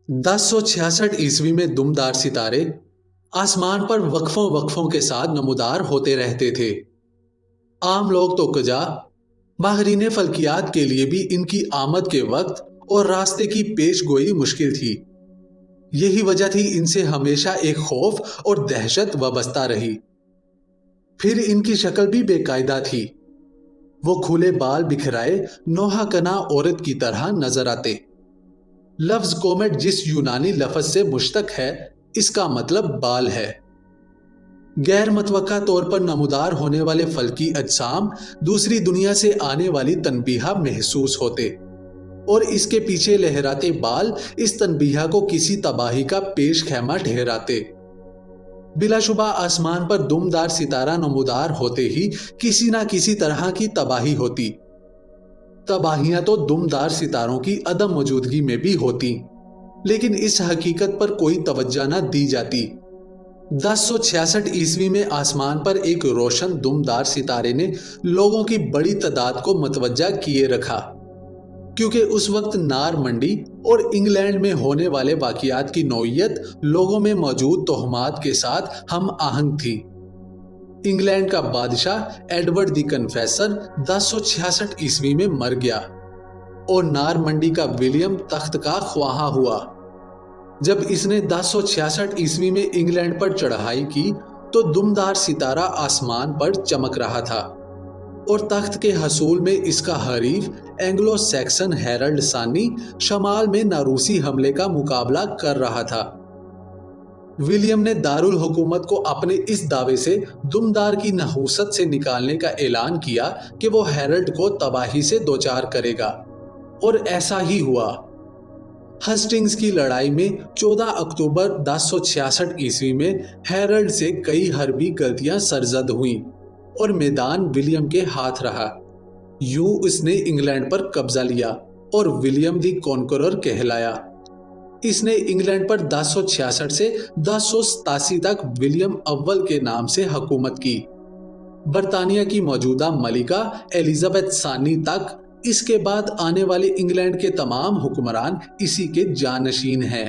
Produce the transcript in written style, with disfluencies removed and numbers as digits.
1066 ईस्वी में दुमदार सितारे आसमान पर वक्फों वक्फों के साथ नमूदार होते रहते थे। आम लोग तो कजा, माहरीन फल्कियात के लिए भी इनकी आमद के वक्त और रास्ते की पेश गोई मुश्किल थी। यही वजह थी इनसे हमेशा एक खौफ और दहशत वाबस्ता रही। फिर इनकी शक्ल भी बेकायदा थी। वो खुले बाल बिखराए नोहा कना औरत की तरह नजर आते। लफ्ज कोमेट जिस यूनानी लफ्ज से मुश्तक है, इसका मतलब बाल है। गैर मतवक्का तौर पर नमूदार होने वाले फल्की अजसाम दूसरी दुनिया से आने वाली तनबीहा महसूस होते और इसके पीछे लहराते बाल इस तनबीहा को किसी तबाही का पेश खैमा ठहराते। बिलाशुबा आसमान पर दुमदार सितारा नमूदार होते ही किसी ना किसी तरह की तबाही होती। तबाहियां तो दुमदार सितारों की अदम मौजूदगी में भी होती, लेकिन इस हकीकत पर कोई तवज्जो न दी जाती। 1066 ईस्वी में आसमान पर एक रोशन दुमदार सितारे ने लोगों की बड़ी तादाद को मतवज्जा किए रखा, क्योंकि उस वक्त नार मंडी और इंग्लैंड में होने वाले वाकियात की नौइयत लोगों में मौजूद तोहमात के साथ हम आहंग थी। इंग्लैंड का बादशाह एडवर्ड द कन्फेसर 1066 ईस्वी में मर गया और नार मंडी का विलियम तख्त का ख्वाहा हुआ। जब इसने 1066 ईस्वी में इंग्लैंड पर चढ़ाई की तो दुमदार सितारा आसमान पर चमक रहा था और तख्त के हसूल में इसका हरीफ एंग्लो सैक्सन हेरल्ड सानी शमाल में नारूसी हमले का मुकाबला कर रहा था। विलियम ने दारुल हुकूमत को अपने इस दावे से दुमदार की नहूसत से निकालने का ऐलान किया कि वो हेरल्ड को तबाही से दोचार करेगा, और ऐसा ही हुआ। हस्टिंग्स की लड़ाई में 14 अक्टूबर 1066 ईस्वी में हेरल्ड से कई हरबी गलतियां सरजद हुईं और मैदान विलियम के हाथ रहा। यूं उसने इंग्लैंड पर कब्जा लिया और विलियम दी कॉन्करर कहलाया। इसने इंग्लैंड पर 1066 से 1087 तक विलियम अव्वल के नाम से हुकूमत की। बरतानिया की मौजूदा मलिका एलिजाबेथ सानी तक, इसके बाद आने वाले इंग्लैंड के तमाम हुक्मरान इसी के जानशीन हैं।